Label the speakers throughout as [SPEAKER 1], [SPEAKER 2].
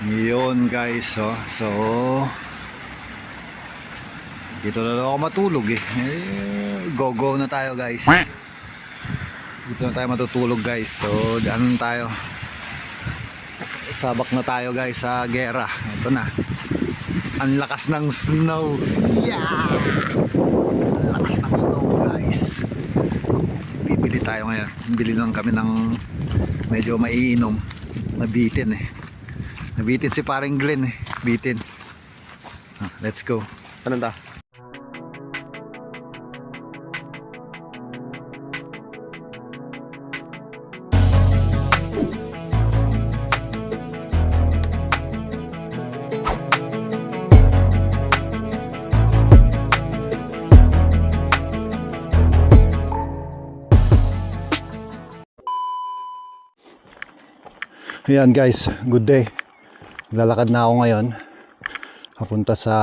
[SPEAKER 1] Yun guys, oh. So dito na lang ako matulog go na tayo guys. Dito na tayo matutulog guys. So ano tayo, sabak na tayo guys sa gera. Ito na, ang lakas ng snow. Yeah, ang lakas ng snow guys. Bibili tayo ngayon. Bili lang kami ng medyo maiinom. Nabitin nabitin si paring Glenn bitin. Let's go.
[SPEAKER 2] Anong ta?
[SPEAKER 1] Ayan guys, good day. Lalakad na ako ngayon papunta sa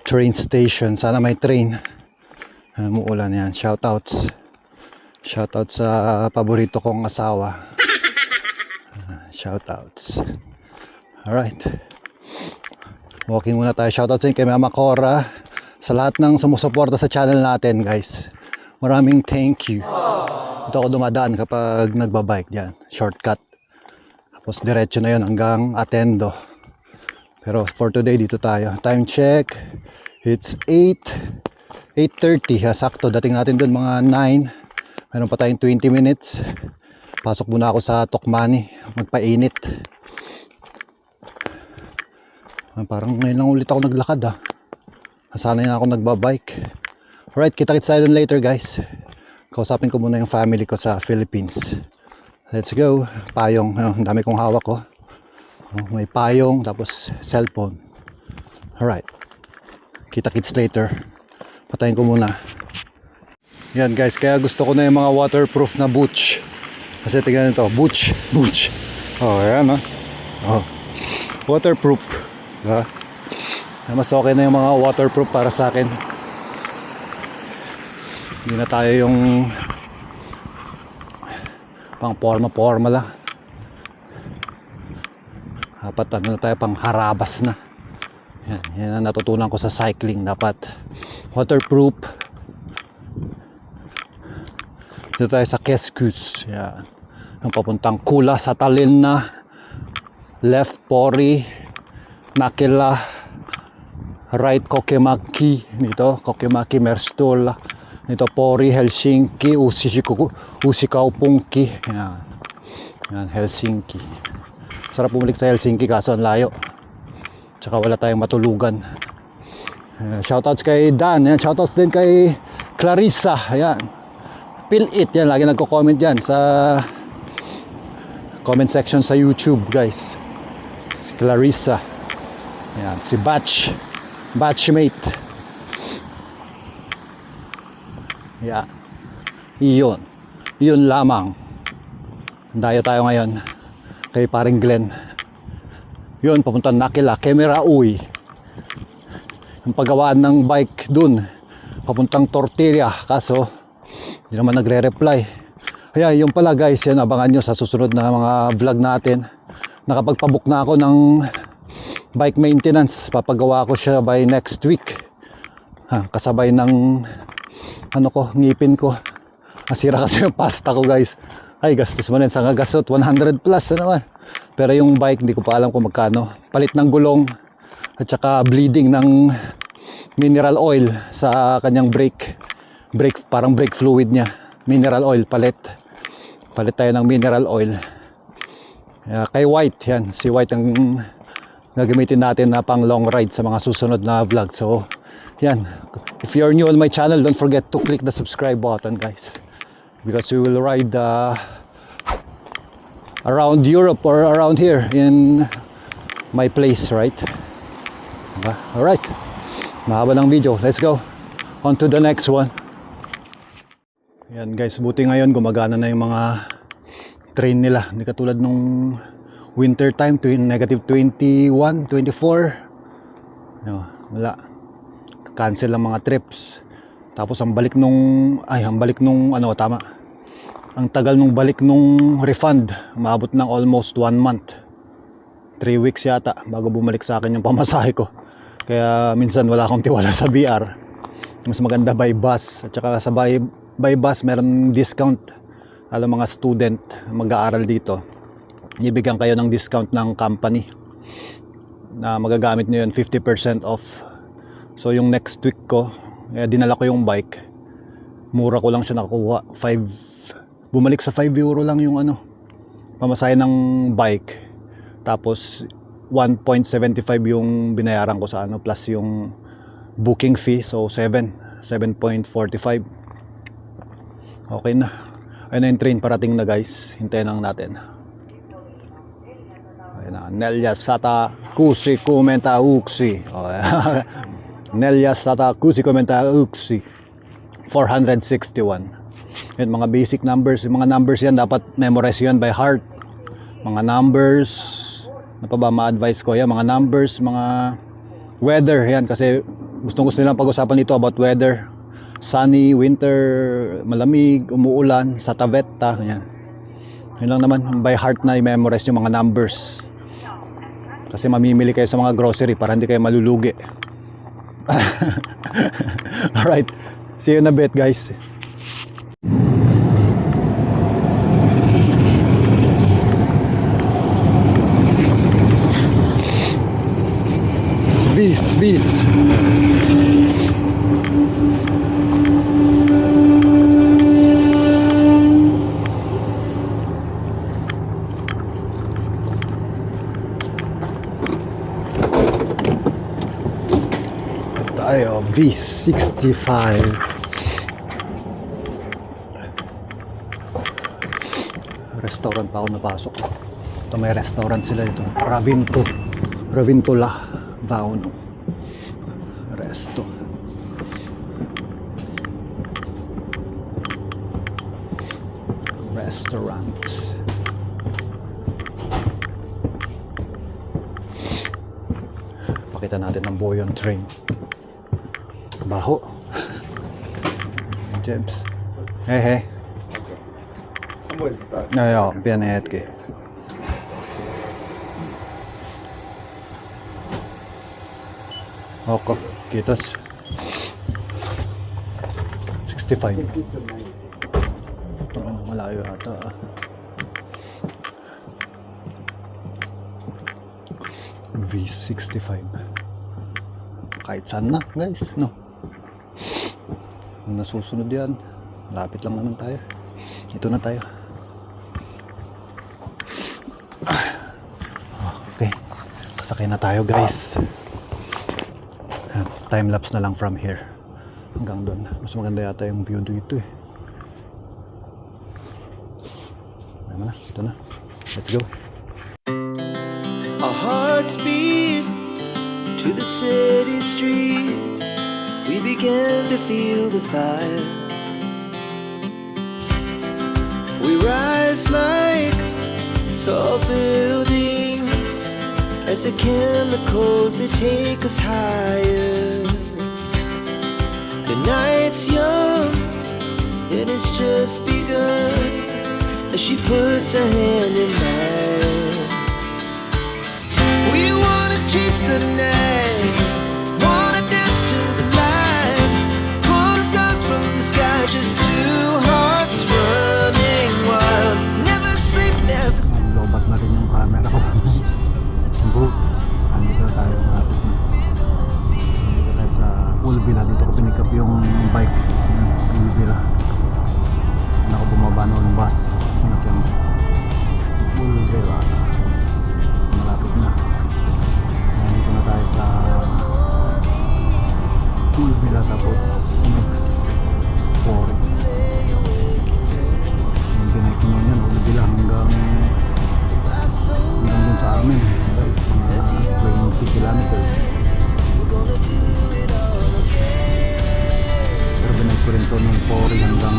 [SPEAKER 1] train station. Sana may train. Umuulan yan. Shoutouts sa paborito kong asawa. Shoutouts. Alright, walking muna tayo. Shoutouts din kay Mama Cora, sa lahat ng sumusuporta sa channel natin guys. Maraming thank you. Ito ako dumadaan kapag nagbabike dyan, shortcut. Tapos diretso na yun hanggang Atendo. Pero for today dito tayo. Time check, it's 8:30. Sakto, dating natin dun mga 9. Meron pa tayong 20 minutes. Pasok muna ako sa Tokmani, magpainit. Parang ngayon lang ulit ako naglakad Nasanay na ako nagbabike. Alright, kita-kits tayo dun later guys. Kausapin ko muna yung family ko sa Philippines. Let's go. Payong, ang dami kong hawak ko. May payong, tapos cellphone. Alright, kita-kits later. Patayin ko muna. Yan guys, kaya gusto ko na yung mga waterproof na boots. Kasi tingnan nito, boots. Oh, ayan waterproof. Mas okay na yung mga waterproof para sa akin. Hindi na tayo yung pang forma lang. Dapat na tayo, pang harabas na. Yan ang natutunan ko sa cycling. Dapat waterproof. Dito tayo sa Keskus. Yan. Ang papuntang Kula sa Tallinn na. Left Pori, Nakila, right Kokemaki. Dito Kokemaki, Merstola. Dito Pori, Helsinki, Uusikaupunki. Yan, Helsinki. Sarap bumalik sa Helsinki kaso ang layo. Tsaka wala tayong matulugan. Shoutouts kay Dan. Yan, shoutouts din kay Clarissa. Ayan. Feel it. Yan, lagi nagko-comment yan sa comment section sa YouTube guys. Si Clarissa. Ayan, si Batchmate. Yeah. Iyon lamang. Dayo tayo ngayon kay paring Glenn. Yun, papunta Nakila, Kemera Uy. Yung paggawaan ng bike dun papuntang Tortilla, kaso hindi naman nagre-reply. Kaya yung pala guys, yan, abangan nyo sa susunod na mga vlog natin. Nakapagpabook na ako ng bike maintenance. Papagawa ko siya by next week. Kasabay ng ngipin ko. Nasira kasi yung pasta ko guys. Ay, gastos mo rin sa gasot, 100 plus na naman. Pero yung bike, hindi ko pa alam kung magkano. Palit ng gulong at saka bleeding ng mineral oil sa kanyang brake, parang brake fluid niya. Mineral oil, palit tayo ng mineral oil. Kay White, yan, si White ang gagamitin natin na pang long ride sa mga susunod na vlog. So yan, if you're new on my channel, don't forget to click the subscribe button guys, because we will ride around Europe or around here in my place, right? Alright, mahaba ng video. Let's go on to the next one. Yan guys, buti ngayon gumagana na yung mga train nila. Hindi katulad nung winter time, negative 21, 24. Wala, cancel ang mga trips. Tapos ang balik nung ang tagal nung balik nung refund, maabot ng almost 1 month. 3 weeks yata bago bumalik sa akin yung pamasahe ko. Kaya minsan wala akong tiwala sa BR. Mas maganda by bus. At saka sa by bus meron discount. Alam mga student mag-aaral dito, ibigyan kayo ng discount ng company na magagamit nyo yun, 50% off. So yung next week ko, dinala ko yung bike, mura ko lang siya nakuha, bumalik sa 5 euro lang yung pamasahe ng bike. Tapos 1.75 yung binayaran ko sa plus yung booking fee, so 7.45. Okay na. Ayun na yung train, parating na guys. Hintayin lang natin. Ayun na, Nelia Sata Kusi Kumenta Uksi. Nelia Sata Kusi Kumenta Uksi 461. Yun, mga basic numbers. Yung mga numbers yan, dapat memorize yan by heart. Mga numbers, ano pa ba ma-advise ko? Yan, mga numbers, mga weather. Yan, kasi gusto nilang pag-usapan dito about weather. Sunny, winter, malamig, umuulan, sa Tavetta, yan. Yun lang naman, by heart na i-memorize yung mga numbers. Kasi mamimili kayo sa mga grocery para hindi kayo malulugi. Alright, see you in a bit guys. Bis. Tayo, V65. Restaurant pa ako napasok. Ito may restaurant sila ito. Ravintola Vauno Resto. Restaurant. Pakita natin ang Boyon train. Baho. James. Hey. Ja, pieni hetki. Okay, kiitos. 65. Malayo ata. V65. Kahit saan na, guys, no? Kung nasusunod yan, lapit lang naman tayo. Ito na tayo. Okay, kasakay na tayo guys. Time lapse na lang from here hanggang doon. Mas maganda yata yung view dito eh. Ayan na, ito na. Let's go.
[SPEAKER 2] Our hearts beat to the city streets. We began to feel the fire. We rise like tall buildings as the chemicals, they take us higher. The night's young and it's just begun as she puts her hand in mine. We wanna chase the night, wanna dance to the light, pull stars from the sky, just two hearts running wild. Never sleep, never sleep.
[SPEAKER 1] Lobat na rin yung camera ko. Bro, andito na tayo sa Ulvila. Dito ko pinikap yung bike ng Ulvila. Ako bumaba noon bus. Ulvila. Malapit na. Nandito na tayo sa Ulvila, tapos next Pori. Yung pinagkinuha niyan, Ulvila hanggang dun sa amin. Mga 20 kilometers. Pero binay ko rin to ng Pori hanggang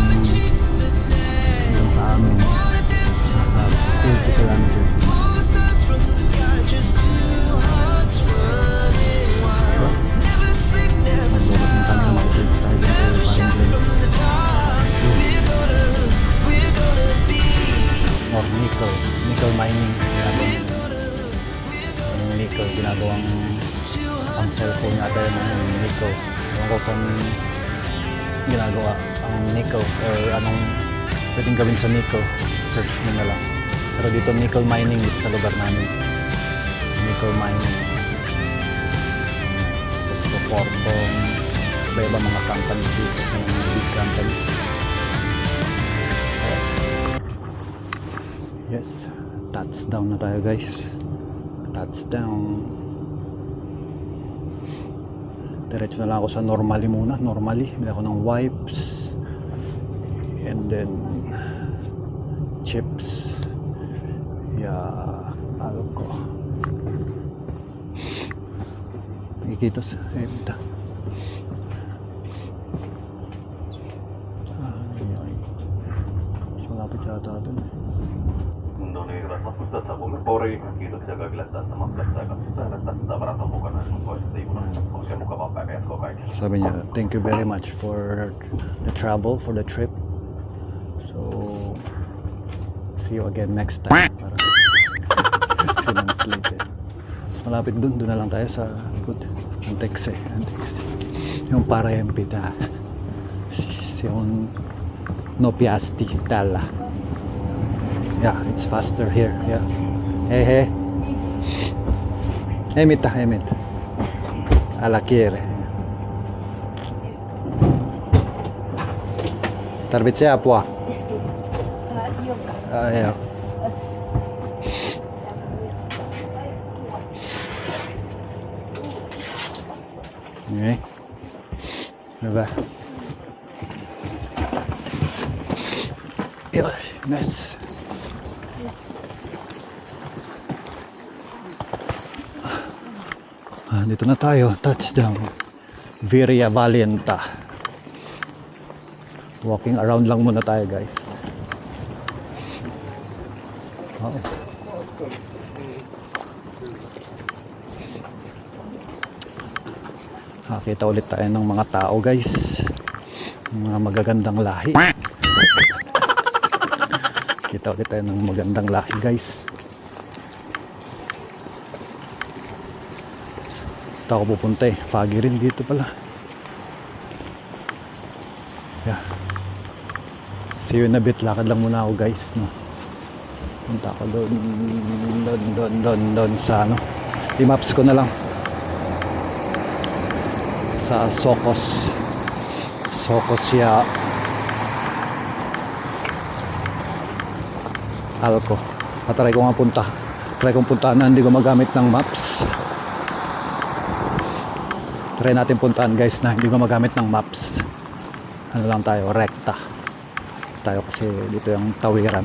[SPEAKER 1] sa amin. Nasa 30 kilometers. Nickel mining. Nico, ginagawang ang cellphone natin ng Nico. Ewan ko saan ginagawa ang Nico or anong pwedeng gawin sa Nico, search nyo na lang. Pero dito nickel mining dito sa lugar namin, nickel mining. Gusto Portong, iba-iba mga companies dito, mga big companies. Yes, touchdown na tayo guys. Touchdown. Diretso na lang ako sa normally muna. Normally, bili ako ng wipes and then chips. Yeah, alko. Ikitos, ito. Mas malapit yata dun.
[SPEAKER 3] No niin, hyvät matkustajat, saavumme Poriin. Kiitoksia kaikille tästä matkasta ja katsotaan, että tavarat on mukana sinun toisesta junasta. Oikein mukavaa päivänjatkoa kaikille.
[SPEAKER 1] Sabi niya, thank you very much for the travel, for the trip. So, see you again next time. Sinang-sleep eh. Mas malapit dun na lang tayo sa good. Antex eh. Antex. Yung Parempita. Yung No Piasti, Dalla. Yeah, it's faster here. Yeah. Hey. Emita. Alla chiere. Tarvitsee apua? Joo. Okay. Hyvä. Nice. Dito na tayo, touchdown. Viria Valienta. Walking around lang muna tayo guys. Nakita ulit tayo ng mga tao guys, mga magagandang lahi. Kita ulit tayo ng magandang lahi guys. Ito ako pupunta eh, foggy rin dito pala. Yeah. See you in a bit, lakad lang muna ako guys, no? Punta ako doon sa ano, i-maps ko na lang sa Sokos ya Alco. Patry ko nga punta, try kong puntaan na hindi ko magamit ng maps. Try natin puntaan guys na hindi ko magamit ng maps. Ano lang tayo, rekta tayo kasi dito yung tawiran.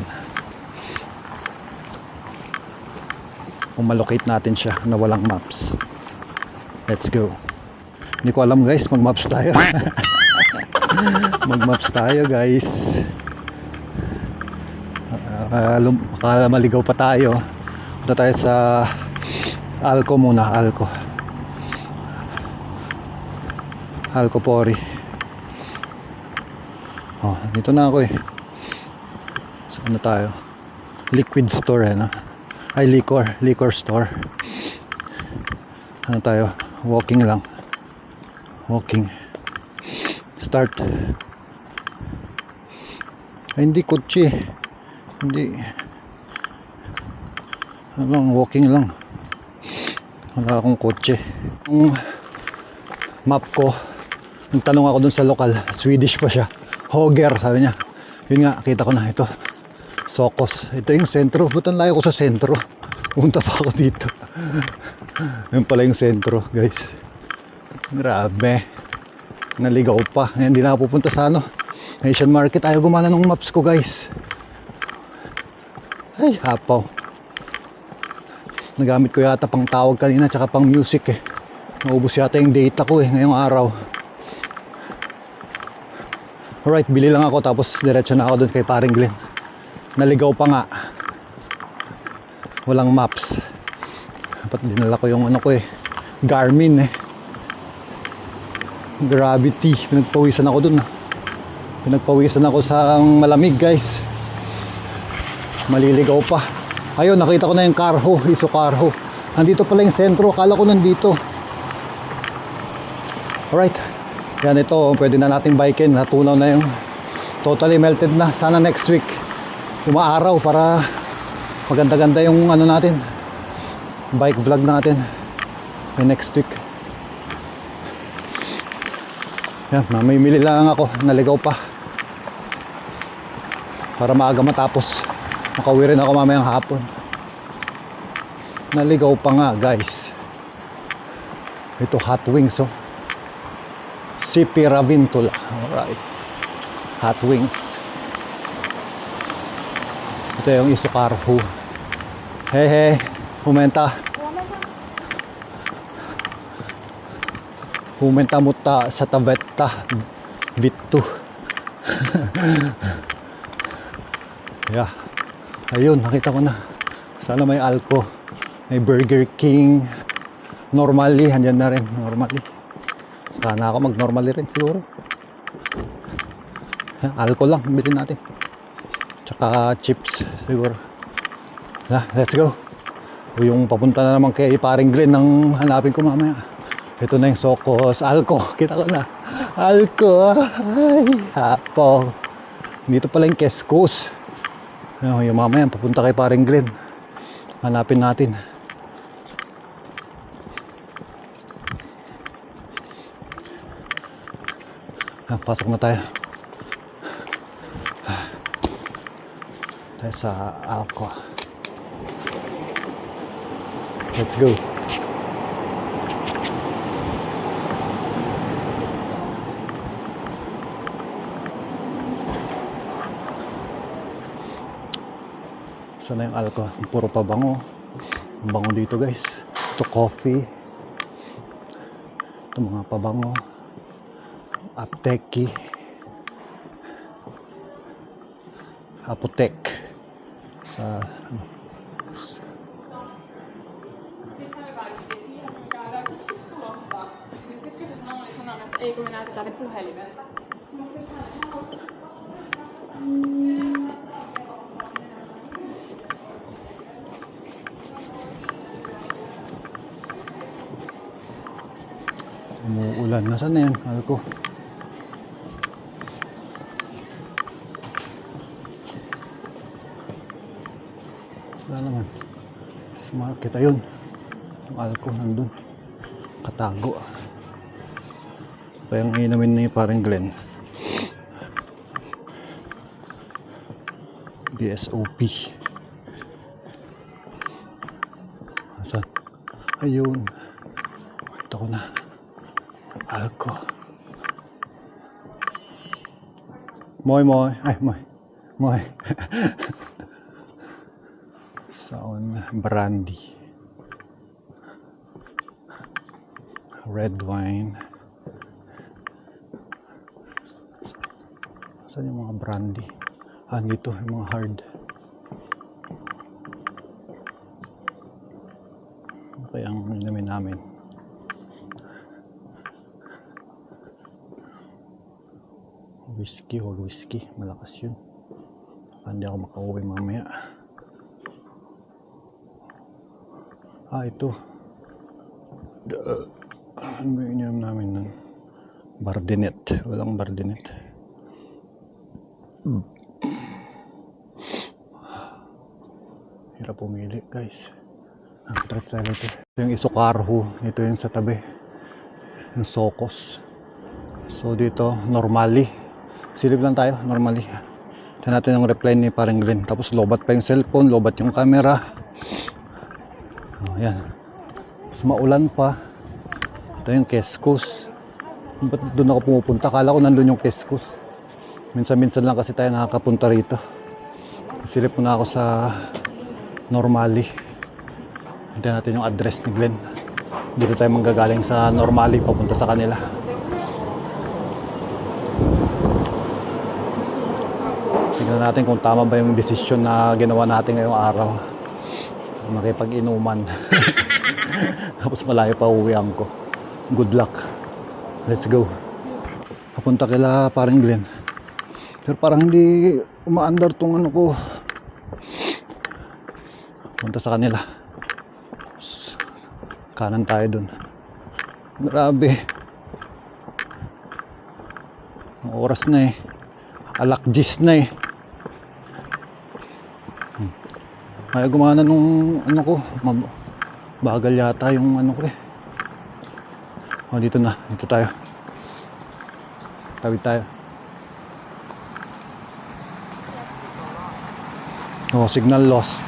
[SPEAKER 1] Kung malocate natin siya na walang maps, let's go. Hindi ko alam guys, mag-maps tayo. Mag-maps tayo guys. Akala maligaw pa tayo. Punta tayo sa Alco muna, Alco Pori. Oh, dito na ako eh. Saan na tayo? Liquid store eh, no? Ay, liquor store. Ano tayo? Walking lang. Start. Ay, hindi kotse. Hindi. Ano lang, walking lang. Wala akong kotse. Yung map ko, nagtanong ako dun sa lokal, Swedish pa siya. Hoger, sabi niya. Yun nga, kita ko na ito. Sokos. Ito yung sentro. Ba't ang layo ko sa sentro? Punta pa ako dito. Yun pala yung sentro, guys. Grabe. Naligaw pa. Ngayon, hindi na ako pupunta sa ano, Asian Market. Ayaw gumana ng maps ko, guys. Ay, hapaw. Nagamit ko yata pang tawag kanina, tsaka pang music eh. Naubos yata yung data ko eh, ngayong araw. Alright, bili lang ako tapos diretso na ako doon kay paring Glenn. Naligaw pa nga. Walang maps. Dapat dinala ko yung ano ko eh, Garmin eh. Gravity. Pinagpawisan ako doon. Pinagpawisan ako sa malamig guys. Maliligaw pa. Ayun, nakita ko na yung Carho, Iso Carho. Nandito pala yung sentro. Akala ko nandito. Alright. Yan, ito. Pwede na natin bikin. Natunaw na yung totally melted na. Sana next week umaaraw para maganda-ganda yung ano natin, bike vlog natin next week. Yan, mamimili lang ako. Naligaw pa para maaga matapos. Makauwi rin ako mamayang hapon. Naligaw pa nga guys. Ito hot wings oh. CP Ravintula. Alright, hot wings. Ito yung Isukarhu. Hey, humenta. Humenta muta sa tabetta. Bittu. Yeah. Ayun, nakita ko na. Sana may Alco. May Burger King. Normally, andyan na rin. Normally. Sana ako mag-normally rin siguro. Alco lang, bilhin natin. Tsaka chips siguro. Let's go. Yung papunta na naman kay paring Glenn ang hanapin ko mamaya. Ito na yung Socos. Alco. Kita ko na. Alco. Ay, hapo. Dito pala yung Kescos. Yung mamaya papunta kay paring Glenn. Hanapin natin. Pasok na tayo. Tayo sa Alco. Let's go. Sana yung Alco. Puro pabango. Bango dito guys. Ito coffee. Ito mga pabango. Apteki. Apotek. Sa ano.
[SPEAKER 4] Ei kun me näytetään ne puhelimelta.
[SPEAKER 1] Umuulan. Nasaan na yan? Alco. Wala naman. Market ayun. Yung Alco nandun. Katago. Kaya ang inamin ni parang Glenn. BSOP. Asan? Ayun. Ito ko na. Alco. Moy. Ay, moy. Sound brandy. Red wine. Saan yung mga brandy? Dito yung mga hard. Kaya ang inamin namin. Whiskey, wag whiskey. Malakas yun. Hindi ako makauwi mamaya. Ito. Ano ba yung ininom namin nun? Bardinet. Walang Bardinet. Hirap pumili guys. Ang trip sa ito. Yung Isukarhu. Ito yung sa tabi. Yung Socos. So dito, normally. Silip lang tayo, normally. Tignan natin yung reply ni parang Glenn. Tapos lobat pa yung cellphone, lobat yung camera. Ayan. Tapos maulan pa. Ito yung Kescos. Ba't doon ako pumupunta? Akala ko nandun yung Kescos. Minsan-minsan lang kasi tayo nakakapunta rito. Silip muna ako sa Normally. Hintayin natin yung address ni Glenn. Dito tayo manggagaling sa Normally papunta sa kanila. Tignan natin kung tama ba yung desisyon na ginawa natin ngayong araw. Makipag-inuman. Tapos malayo pa uwihan ko. Good luck. Let's go. Papunta kila parang Glenn. Pero parang hindi umaandar tong ano ko. Punta sa kanila. Kanan tayo dun. Grabe. Ang oras na eh. Alakjis na eh. Kaya gumana nung ano ko. Bagal yata yung ano ko eh. O, dito na. Dito tayo. Tawid tayo. Oh, signal lost.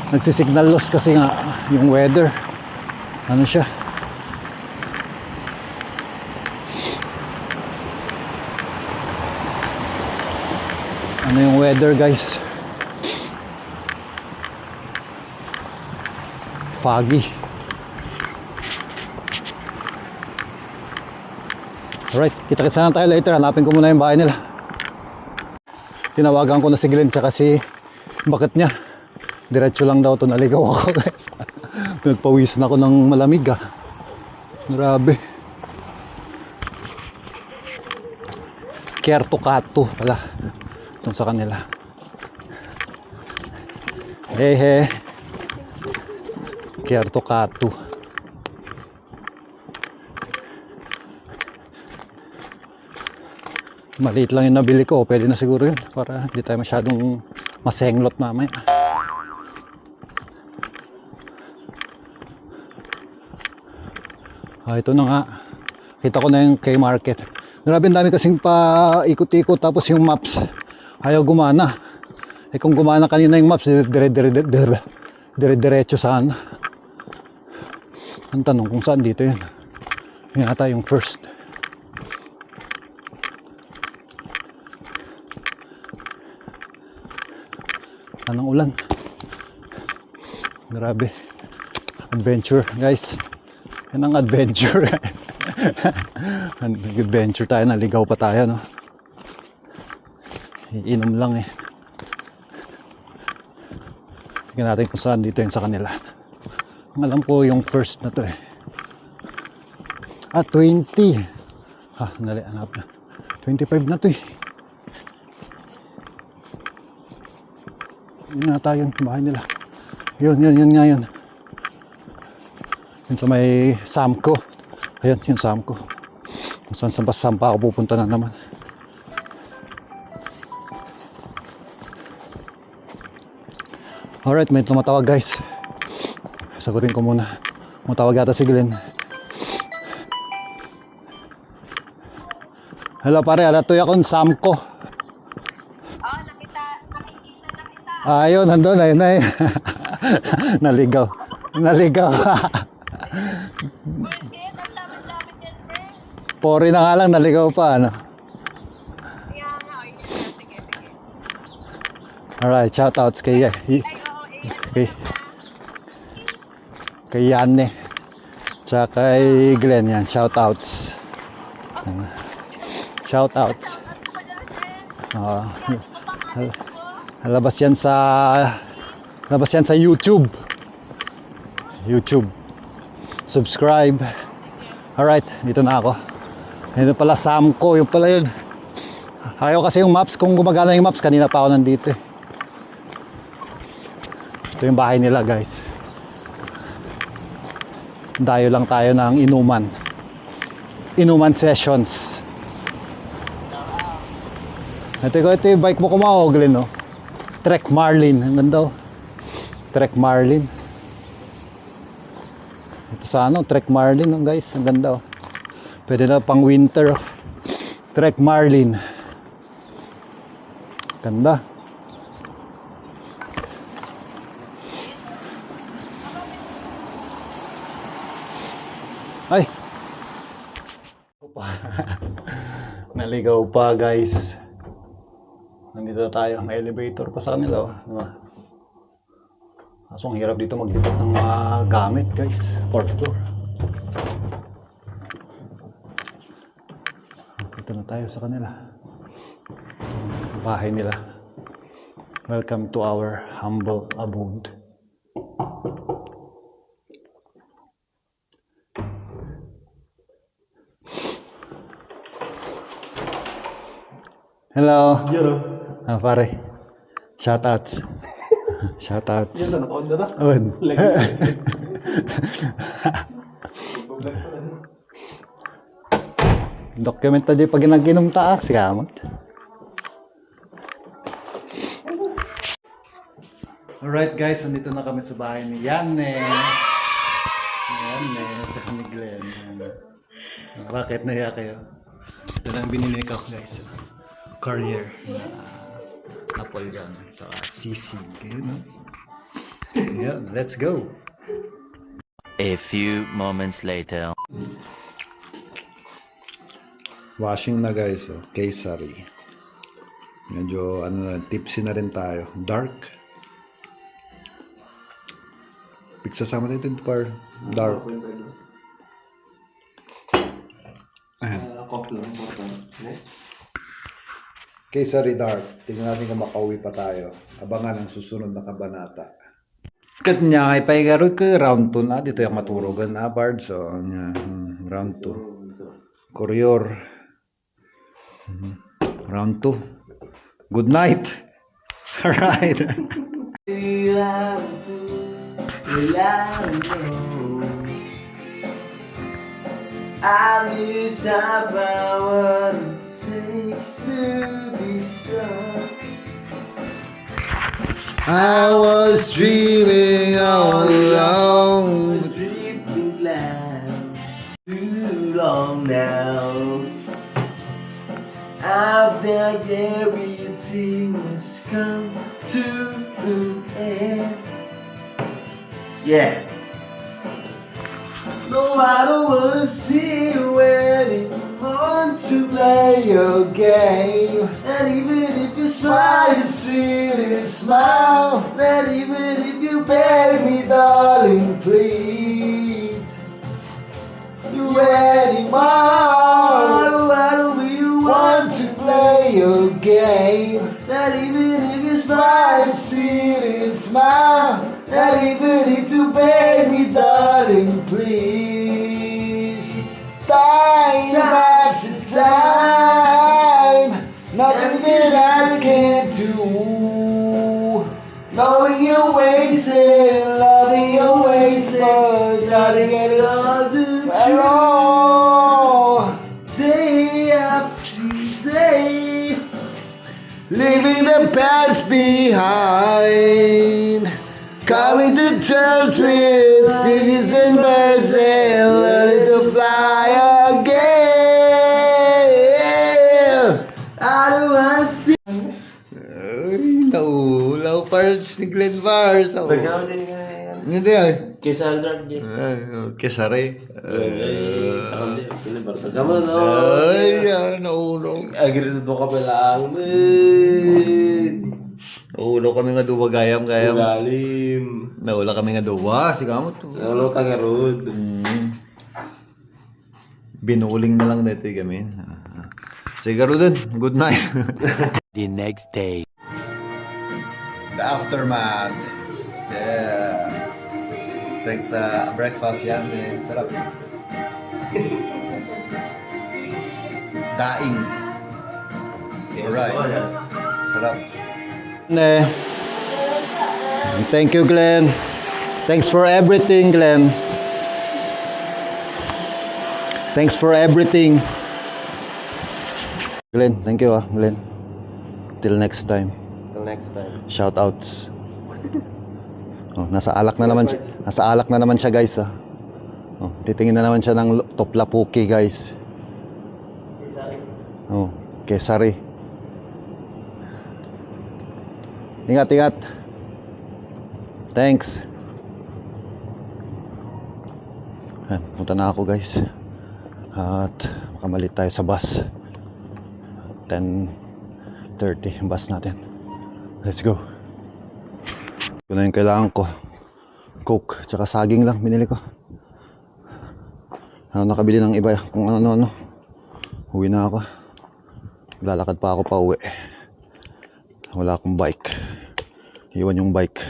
[SPEAKER 1] Nagsisignal lost kasi nga yung weather. Ano siya? Ano yung weather, guys? Foggy. Alright, kita-kita na tayo later. Hanapin ko muna yung bahay nila. Tinawagan ko na si Glenn tsaka si bakit niya. Diretso lang daw to, naligaw ako, guys. Nagpawisan ako ng malamig ah. Grabe. Kerto-kato pala. Itong sa kanila. Hehe. Kerto-kato. Maliit lang yung nabili ko. Pwede na siguro yun. Para hindi tayo masyadong masenglot mamaya. Ito na nga. Kita ko na yung K-Market. Grabe, ang dami kasing pa ikot-ikot. Tapos yung maps ayaw gumana. Eh kung gumana kanina yung maps, dire-diretso saan. Ang tanong kung saan dito yun. Yun ata yung first. Anong ulan. Grabe. Adventure, guys. Yan ang adventure. Adventure tayo, naligaw pa tayo, no? Iinom lang eh. Tingnan natin kung saan dito yung sa kanila. Ang alam ko yung first na to eh. 20. Nali, hanap na. 25 na to eh. Yun na tayo, bahay nila. Yun nga yun. Yun sa may Samco. Ayun, yung Samco. Kung saan sampa ako pupunta na naman. Alright, may tumatawag, guys. Sagutin ko muna. Matawag yata si Glenn. Hello pare, alatoy akong Samco.
[SPEAKER 5] Nakikita na kita.
[SPEAKER 1] Ayun, nandun, ayun na eh. Naligaw.
[SPEAKER 5] Bakit? Ang dami-dami dyan, friend.
[SPEAKER 1] Pori na nga lang, naligaw pa, ano.
[SPEAKER 5] Kaya nga, sige.
[SPEAKER 1] Alright, shoutouts kay
[SPEAKER 5] Ay, oo,
[SPEAKER 1] kay kay Yanne. Tsaka kay Glenn yan, shoutouts. Shoutouts.
[SPEAKER 5] ano ba dyan, friend?
[SPEAKER 1] Labas yan sa YouTube. Subscribe. Alright, dito na ako. Dito pala Samco, yung pala yun. Ayaw kasi yung maps, kung gumagana yung maps, kanina pa ako nandito eh. Ito yung bahay nila, guys. Dayo lang tayo ng inuman sessions. Ito yung bike mo kumao, Glenn, no? Trek Marlin, ang ganda oh. Trek Marlin. Ito sa Trek Marlin, oh, guys, ang ganda oh. Pwede na pang winter oh. Trek Marlin. Ganda. Ay. Naligaw pa, guys. Nandito na tayo. May elevator pa sa kanila. Diba? Kaso ang hirap dito maglipat ng mga gamit, guys. Fourth floor. Dito na tayo sa kanila. Bahay nila. Welcome to our humble abode. Hello.
[SPEAKER 6] Hello.
[SPEAKER 1] Pare. Shoutouts. Shoutouts.
[SPEAKER 3] Yan na, naka-on na ba?
[SPEAKER 1] On. Dokumenta di pag naginom taas, kamot. Alright guys, nandito na kami sa bahay ni Yanne. Yanne, tsaka ni Glenn. Bakit naiya kayo? Ito lang binili ko guys. Courier na apple gum. Tsaka sisig. Yun, no? Yeah, let's go.
[SPEAKER 6] A few moments later.
[SPEAKER 1] Washing na guys, oh. Kesari. Medyo tipsy na rin tayo. Dark. Pigsasama dito par dark. Kesari dark. Tingnan natin kung makauwi pa tayo. Abangan ang susunod na kabanata. Kat niya ay paigarod ko round 2 na dito yung maturugan na bard so round 2. Courier. Round 2. Good night. All right.
[SPEAKER 2] I lose up what it takes to be strong.
[SPEAKER 1] I was dreaming all along.
[SPEAKER 2] Dreaming plans too long now. After everything has come to an end. Yeah. No, I don't wanna see you anymore to play your game. And even if you smile, your sweetest smile. And even if you beg me, darling, please. You anymore. I don't really want to play your game. And even if you smile, your sweetest smile. And even if you beg me, darling, please. Time after time, nothing that I can do. Knowing your ways and loving your ways, but nothing at all. Day after day, leaving the past behind. Coming to terms with cities and birds and learning to fly again. I don't want to see. Ay, naulaw parts ni Glenn Bars.
[SPEAKER 7] Background din nga yan.
[SPEAKER 1] Hindi yan.
[SPEAKER 7] Kesa Aldrat di.
[SPEAKER 1] Kesare.
[SPEAKER 7] Sa kamdi. Pinabarta ka man.
[SPEAKER 1] Ay, naulaw.
[SPEAKER 7] Agri to ka pala ang
[SPEAKER 1] Naulaw kami nga duwa gayam.
[SPEAKER 7] galim.
[SPEAKER 1] Naula kami nga duwa. Sigamot to.
[SPEAKER 7] Ano ka nga road?
[SPEAKER 1] Binuling na lang dito kami. Siguro din. Good night.
[SPEAKER 6] The next day.
[SPEAKER 1] The aftermath. Yeah. Thanks sa breakfast yan. Sarap. Daing. Alright. Sarap. Thank you, Glenn. Thanks for everything, Glenn. Thanks for everything. Glenn, thank you Glenn. Till next time.
[SPEAKER 7] Till next time.
[SPEAKER 1] Shoutouts. Oh, nasa alak na naman siya. Nasa alak na naman siya, guys. Oh, titingin na naman siya ng toplapuki, guys. Oh, kesari. Ingat, ingat. Thanks. Punta na ako, guys. At makamalit tayo sa bus. 10:30 yung bus natin. Let's go. Ito na yung kailangan ko. Coke, tsaka saging lang binili ko. Nakabili ng iba kung ano-ano. Uwi na ako. Lalakad pa ako pa uwi. Wala akong bike. Iwan yung bike.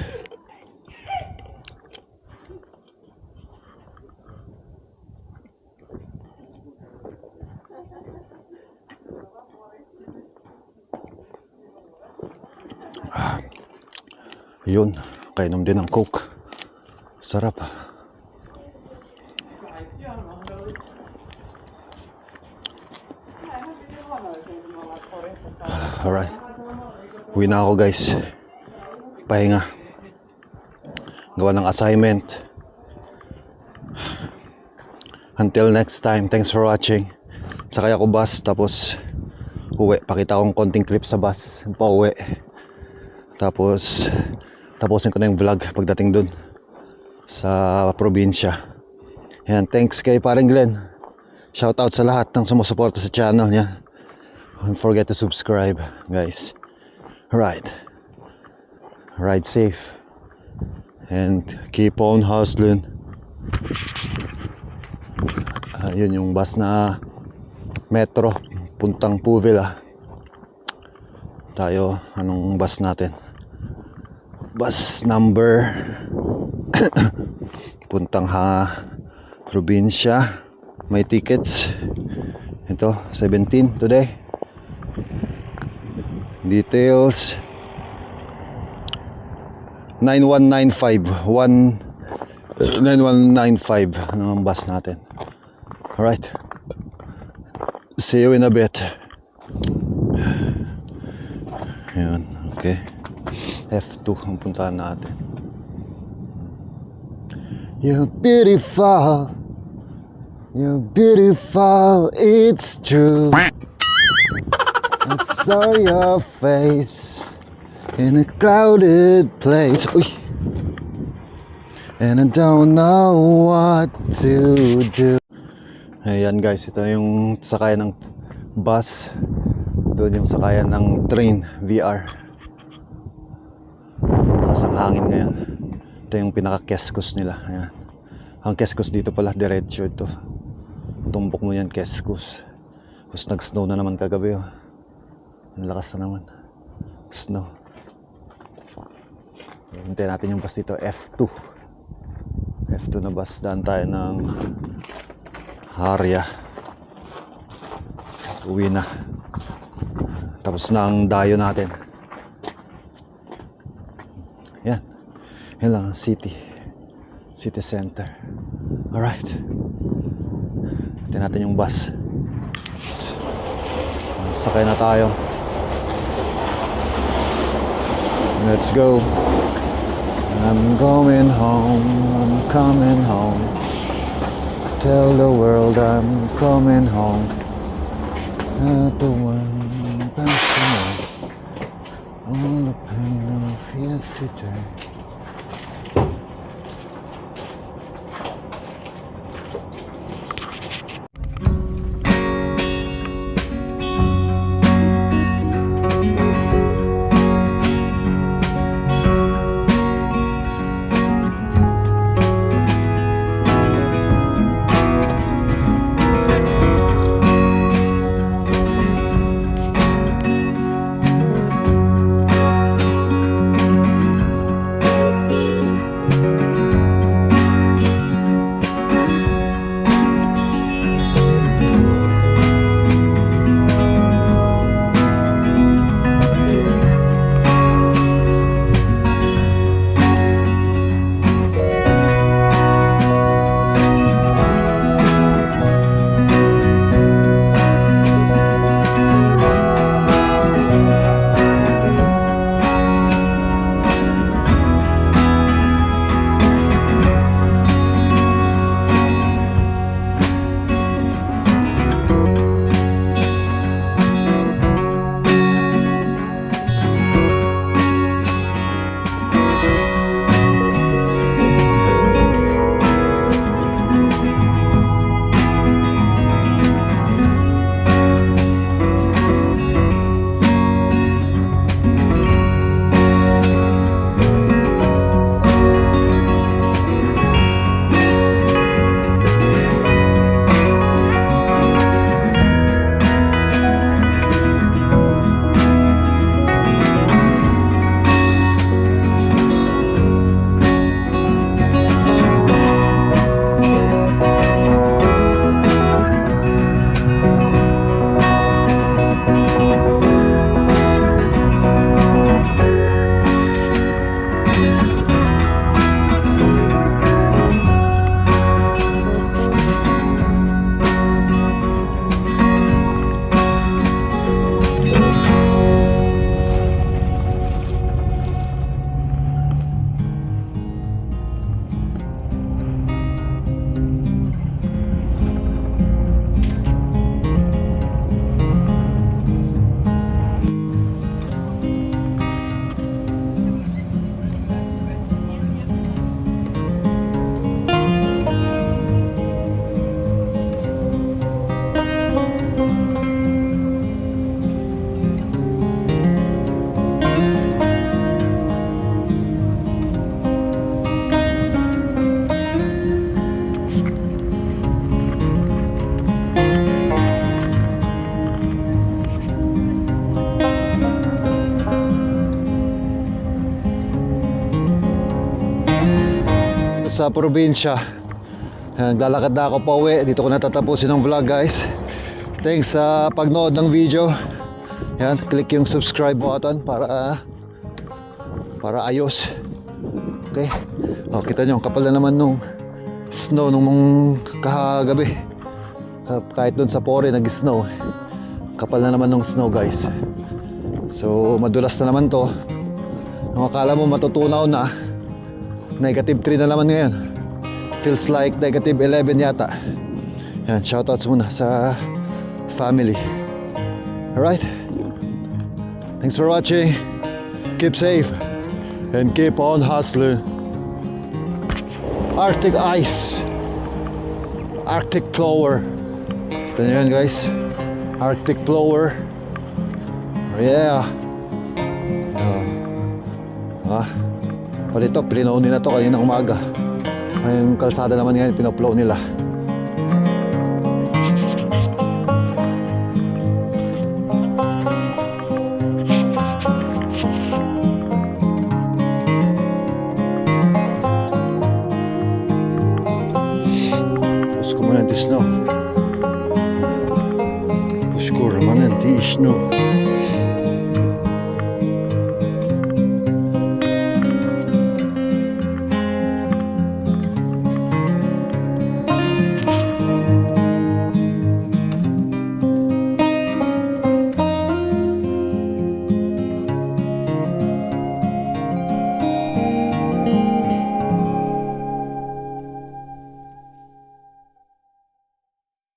[SPEAKER 1] Yun, kainom din ng Coke. Sarap.
[SPEAKER 4] Kaikki on mahdollista. Näinhän se luonnollisen, kun me ollaan korissa.
[SPEAKER 1] Alright. Uwi na ako guys. Pahinga. Gawa ng assignment. Until next time, thanks for watching. Sakay ako bus, tapos uwi. Pakita akong konting clip sa bus. Pauwi. Tapos tapusin ko na yung vlog pagdating dun sa probinsya. Yan, thanks kay Paring Glenn. Shoutout sa lahat ng sumusuporta sa channel niya. Don't forget to subscribe, guys. Alright. Ride safe. And keep on hustling. Yun yung bus na metro puntang Puvilla. Tayo, anong bus natin? Bus number puntang probinsya. May tickets. Ito, 17 today. Details 9195 9195 ang bus natin. Alright, see you in a bit. Ayan, okay. F2 ang puntahan natin. You're beautiful, you're beautiful, it's true. I saw your face in a crowded place. Uy. And I don't know what to do. Ayan guys, ito yung sakayan ng bus. Doon yung sakayan ng train, VR. Malakas ang hangin ngayon. Ito yung pinaka-Keskus nila. Ayan. Ang Keskus dito pala, diretso ito. Tumbok mo yan, Keskus. Tapos nag-snow na naman kagabi. Oh. Ang lakas na naman. Snow. Hintayin natin yung bus dito, F2. F2 na bus. Daan tayo ng Harya. Uwi na. Tapos na ang dayo natin. Yan. Yan lang ang city. City center. Alright. Hintayin natin yung bus. Sakay na tayo. Let's go. I'm going home, I'm coming home. Tell the world I'm coming home. Not the one passing on. All the pain of yesterday. sa probinsya. Naglalakad na ako pa uwi. Dito ko natatapusin ang vlog, guys. Thanks sa pagnood ng video. Yan, click yung subscribe button para ayos. Okay. Oh, kita nyo, ang kapal na naman nung snow nung kahagabi. Kahit dun sa Pori nag-snow. Kapal na naman nung snow, guys. So madulas na naman to. Ang akala mo matutunaw na, negative 3 na naman ngayon. Feels like negative 11 yata. Yan, shoutouts muna sa family. Alright, thanks for watching. Keep safe and keep on hustling. Arctic ice, Arctic plover. Ito nyo yan, guys. Arctic plover. Yeah. Palito, pinaunin na to kanina umaga. Yung kalsada naman ngayon, pinoplow nila.